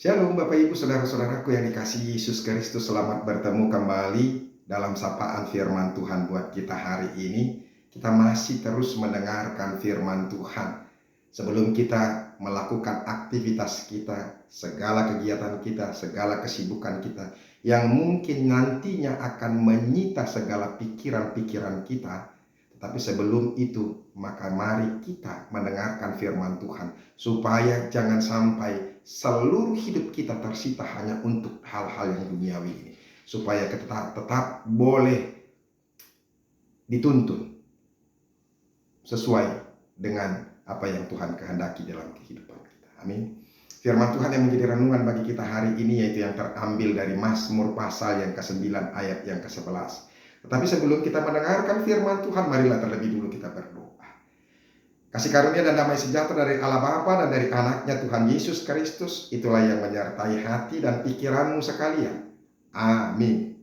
Shalom Bapak Ibu Saudara-saudaraku yang dikasihi Yesus Kristus, selamat bertemu kembali dalam sapaan firman Tuhan buat kita hari ini. Kita masih terus mendengarkan firman Tuhan. Sebelum kita melakukan aktivitas kita, segala kegiatan kita, segala kesibukan kita yang mungkin nantinya akan menyita segala pikiran-pikiran kita. Tapi sebelum itu, maka mari kita mendengarkan firman Tuhan, supaya jangan sampai seluruh hidup kita tersita hanya untuk hal-hal yang duniawi ini. Supaya kita tetap boleh dituntun sesuai dengan apa yang Tuhan kehendaki dalam kehidupan kita. Amin. Firman Tuhan yang menjadi renungan bagi kita hari ini yaitu yang terambil dari Mazmur pasal yang ke-9 ayat yang ke-11. Tetapi sebelum kita mendengarkan firman Tuhan, marilah terlebih dulu kita berdoa. Kasih karunia dan damai sejahtera dari Allah Bapa dan dari anaknya Tuhan Yesus Kristus, itulah yang menyertai hati dan pikiranmu sekalian. Amin.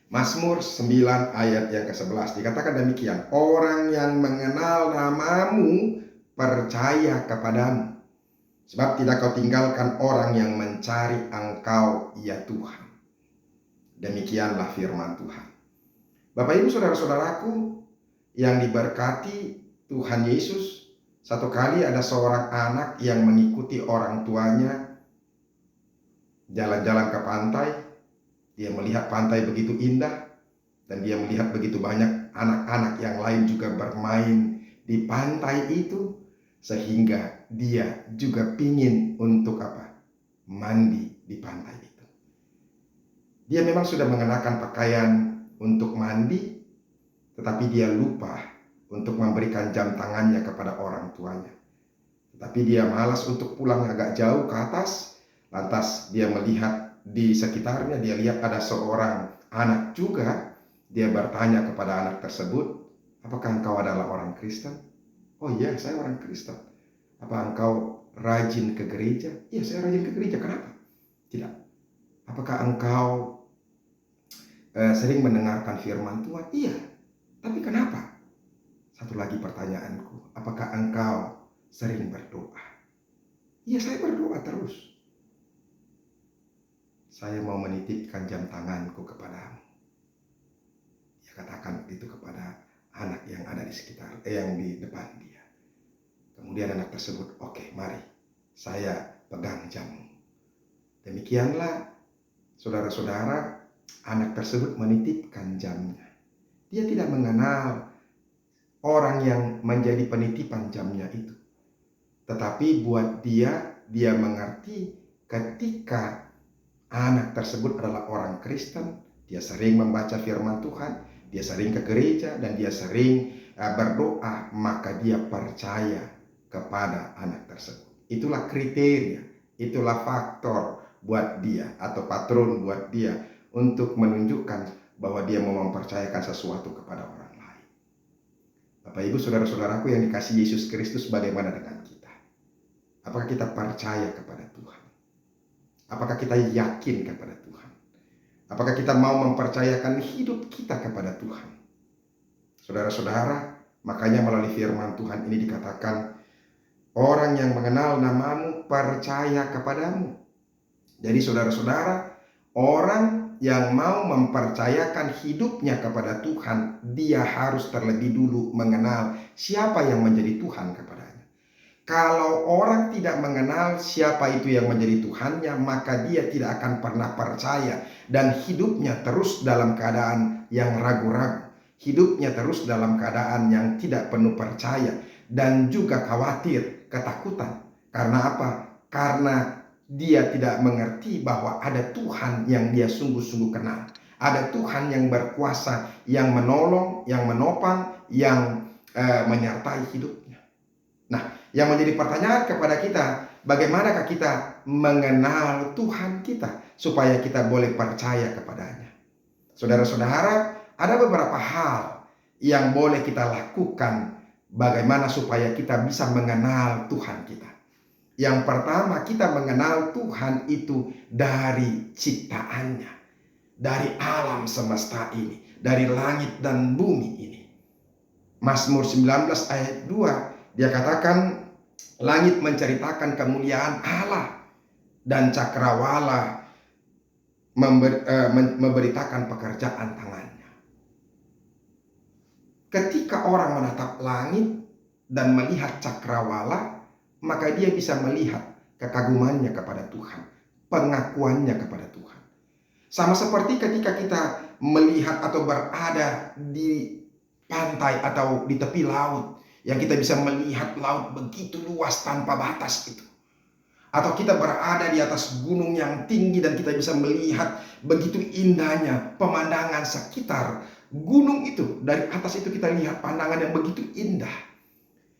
Mazmur 9 ayat yang ke-11 dikatakan demikian. Orang yang mengenal namamu percaya kepadamu, sebab tidak kau tinggalkan orang yang mencari engkau, ya Tuhan. Demikianlah firman Tuhan. Bapak Ibu Saudara-saudaraku yang diberkati Tuhan Yesus, satu kali ada seorang anak yang mengikuti orang tuanya jalan-jalan ke pantai. Dia melihat pantai begitu indah dan dia melihat begitu banyak anak-anak yang lain juga bermain di pantai itu, sehingga dia juga pingin untuk mandi di pantai itu. Dia memang sudah mengenakan pakaian untuk mandi, tetapi dia lupa untuk memberikan jam tangannya kepada orang tuanya. Tetapi dia malas untuk pulang agak jauh ke atas. Lantas dia melihat di sekitarnya, dia lihat ada seorang anak juga. Dia bertanya kepada anak tersebut, apakah engkau adalah orang Kristen? Oh iya, saya orang Kristen. Apa engkau rajin ke gereja? Iya, saya rajin ke gereja. Kenapa? Tidak. Apakah engkau sering mendengarkan firman Tuhan? Iya. Tapi kenapa? Satu lagi pertanyaanku, apakah engkau sering berdoa? Iya, saya berdoa terus. Saya mau menitipkan jam tanganku kepadamu. Dia katakan itu kepada anak yang ada di sekitar, yang di depan dia. Kemudian anak tersebut, oke, mari saya pegang jammu. Demikianlah saudara-saudara, anak tersebut menitipkan jamnya. Dia tidak mengenal orang yang menjadi penitipan jamnya itu. Tetapi buat dia mengerti ketika anak tersebut adalah orang Kristen, dia sering membaca firman Tuhan, dia sering ke gereja, dan dia sering berdoa, maka dia percaya kepada anak tersebut. Itulah kriteria, itulah faktor buat dia atau patron buat dia untuk menunjukkan bahwa dia mau mempercayakan sesuatu kepada orang lain. Bapak Ibu Saudara-saudaraku yang dikasihi Yesus Kristus, bagaimana dengan kita? Apakah kita percaya kepada Tuhan? Apakah kita yakin kepada Tuhan? Apakah kita mau mempercayakan hidup kita kepada Tuhan? Saudara-saudara, makanya melalui firman Tuhan ini dikatakan, orang yang mengenal namamu percaya kepadamu. Jadi saudara-saudara, orang yang mau mempercayakan hidupnya kepada Tuhan, dia harus terlebih dulu mengenal siapa yang menjadi Tuhan kepadanya. Kalau orang tidak mengenal siapa itu yang menjadi Tuhannya, maka dia tidak akan pernah percaya dan hidupnya terus dalam keadaan yang ragu-ragu. Hidupnya terus dalam keadaan yang tidak penuh percaya dan juga khawatir, ketakutan. Karena apa? Karena dia tidak mengerti bahwa ada Tuhan yang dia sungguh-sungguh kenal. Ada Tuhan yang berkuasa, yang menolong, yang menopang, yang menyertai hidupnya. Nah, yang menjadi pertanyaan kepada kita, bagaimanakah kita mengenal Tuhan kita supaya kita boleh percaya kepadanya? Saudara-saudara, ada beberapa hal yang boleh kita lakukan bagaimana supaya kita bisa mengenal Tuhan kita. Yang pertama, kita mengenal Tuhan itu dari ciptaannya, dari alam semesta ini, dari langit dan bumi ini. Mazmur 19 ayat 2, dia katakan, langit menceritakan kemuliaan Allah dan cakrawala memberitakan pekerjaan tangannya. Ketika orang menatap langit dan melihat cakrawala, maka dia bisa melihat kekagumannya kepada Tuhan, pengakuannya kepada Tuhan. Sama seperti ketika kita melihat atau berada di pantai atau di tepi laut, yang kita bisa melihat laut begitu luas tanpa batas itu. Atau kita berada di atas gunung yang tinggi dan kita bisa melihat begitu indahnya pemandangan sekitar gunung itu. Dari atas itu kita lihat pandangan yang begitu indah.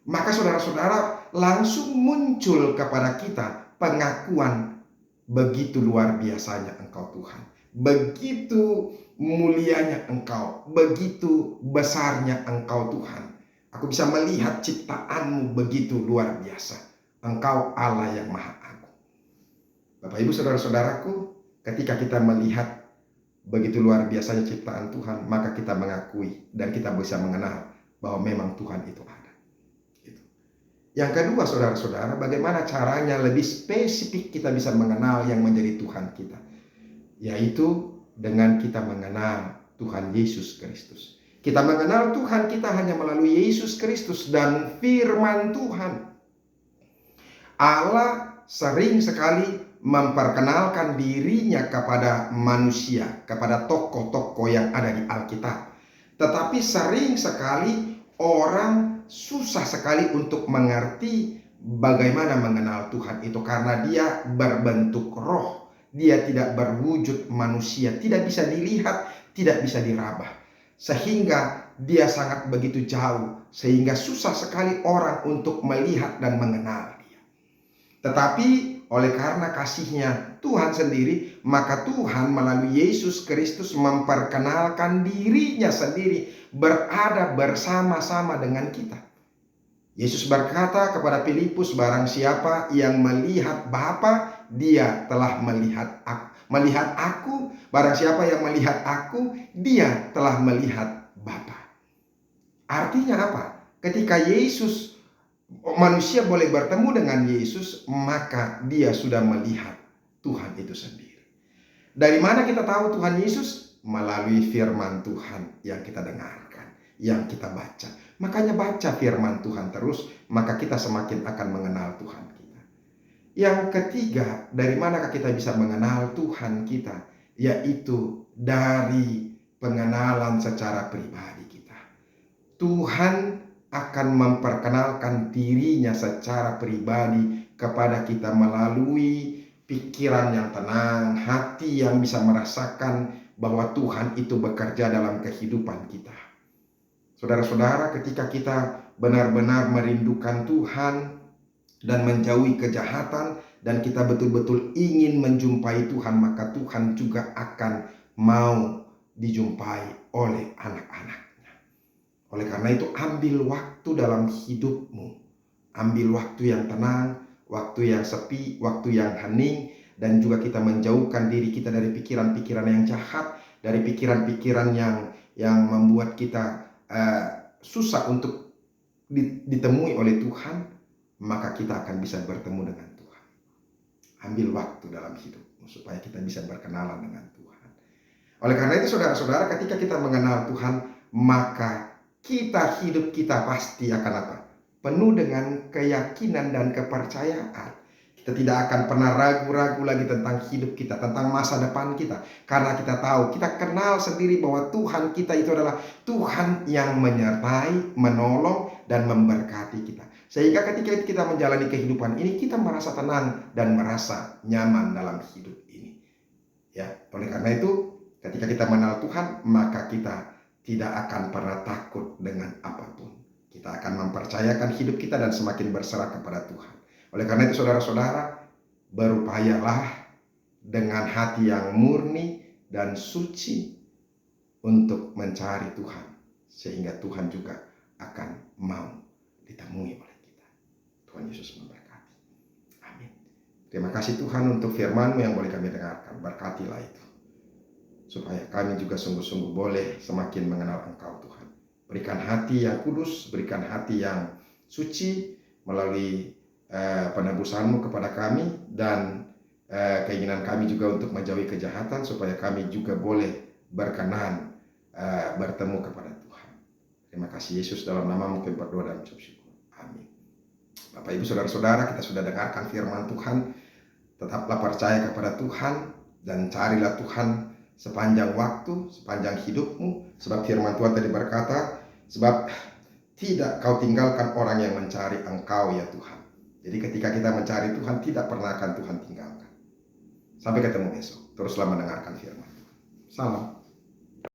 Maka saudara-saudara, langsung muncul kepada kita pengakuan, begitu luar biasanya Engkau Tuhan, begitu mulianya Engkau, begitu besarnya Engkau Tuhan. Aku bisa melihat ciptaan-Mu begitu luar biasa. Engkau Allah yang Maha Agung. Bapak Ibu saudara-saudaraku, ketika kita melihat begitu luar biasanya ciptaan Tuhan, maka kita mengakui dan kita bisa mengenal bahwa memang Tuhan itu ada. Yang kedua saudara-saudara, bagaimana caranya lebih spesifik kita bisa mengenal yang menjadi Tuhan kita, yaitu dengan kita mengenal Tuhan Yesus Kristus. Kita mengenal Tuhan kita hanya melalui Yesus Kristus dan firman Tuhan. Allah sering sekali memperkenalkan dirinya kepada manusia, kepada tokoh-tokoh yang ada di Alkitab. Tetapi sering sekali orang susah sekali untuk mengerti bagaimana mengenal Tuhan itu, karena dia berbentuk roh, dia tidak berwujud manusia, tidak bisa dilihat, tidak bisa diraba, sehingga dia sangat begitu jauh, sehingga susah sekali orang untuk melihat dan mengenal dia. Tetapi oleh karena kasihnya Tuhan sendiri, maka Tuhan melalui Yesus Kristus memperkenalkan dirinya sendiri, berada bersama-sama dengan kita. Yesus berkata kepada Filipus, barang siapa yang melihat Bapa, dia telah melihat aku. Melihat aku, barang siapa yang melihat aku, dia telah melihat Bapa. Artinya apa? Ketika Yesus, manusia boleh bertemu dengan Yesus, maka dia sudah melihat Tuhan itu sendiri. Dari mana kita tahu Tuhan Yesus? Melalui firman Tuhan yang kita dengarkan, yang kita baca. Makanya baca firman Tuhan terus, maka kita semakin akan mengenal Tuhan kita. Yang ketiga, dari manakah kita bisa mengenal Tuhan kita? Yaitu dari pengenalan secara pribadi kita. Tuhan akan memperkenalkan dirinya secara pribadi kepada kita melalui pikiran yang tenang, hati yang bisa merasakan bahwa Tuhan itu bekerja dalam kehidupan kita. Saudara-saudara, ketika kita benar-benar merindukan Tuhan dan menjauhi kejahatan, dan kita betul-betul ingin menjumpai Tuhan, maka Tuhan juga akan mau dijumpai oleh anak-anaknya. Oleh karena itu, ambil waktu dalam hidupmu. Ambil waktu yang tenang, waktu yang sepi, waktu yang hening, dan juga kita menjauhkan diri kita dari pikiran-pikiran yang jahat, dari pikiran-pikiran yang membuat kita susah untuk ditemui oleh Tuhan, maka kita akan bisa bertemu dengan Tuhan. Ambil waktu dalam hidupmu supaya kita bisa berkenalan dengan Tuhan. Oleh karena itu saudara-saudara, ketika kita mengenal Tuhan, maka hidup kita pasti akan apa? Penuh dengan keyakinan dan kepercayaan. Kita tidak akan pernah ragu-ragu lagi tentang hidup kita, tentang masa depan kita. Karena kita tahu, kita kenal sendiri bahwa Tuhan kita itu adalah Tuhan yang menyertai, menolong, dan memberkati kita. Sehingga ketika kita menjalani kehidupan ini, kita merasa tenang dan merasa nyaman dalam hidup ini. Ya, oleh karena itu, ketika kita mengenal Tuhan, maka kita tidak akan pernah takut dengan apapun. Kita akan mempercayakan hidup kita dan semakin berserah kepada Tuhan. Oleh karena itu saudara-saudara, berupayalah dengan hati yang murni dan suci untuk mencari Tuhan, sehingga Tuhan juga akan mau ditemui oleh kita. Tuhan Yesus memberkati. Amin. Terima kasih Tuhan untuk firman-Mu yang boleh kami dengarkan. Berkatilah itu, supaya kami juga sungguh-sungguh boleh semakin mengenal Engkau Tuhan. Berikan hati yang kudus, berikan hati yang suci melalui penebusan-Mu kepada kami, dan keinginan kami juga untuk menjauhi kejahatan, supaya kami juga boleh berkenan bertemu kepada Tuhan. Terima kasih Yesus, dalam namamu kami berdoa dan ucap syukur. Amin. Bapak Ibu Saudara-saudara, kita sudah dengarkan firman Tuhan. Tetaplah percaya kepada Tuhan dan carilah Tuhan sepanjang waktu, sepanjang hidupmu. Sebab firman Tuhan tadi berkata, sebab tidak kau tinggalkan orang yang mencari engkau ya Tuhan. Jadi ketika kita mencari Tuhan, tidak pernah akan Tuhan tinggalkan. Sampai ketemu besok. Teruslah mendengarkan firman Tuhan. Salam.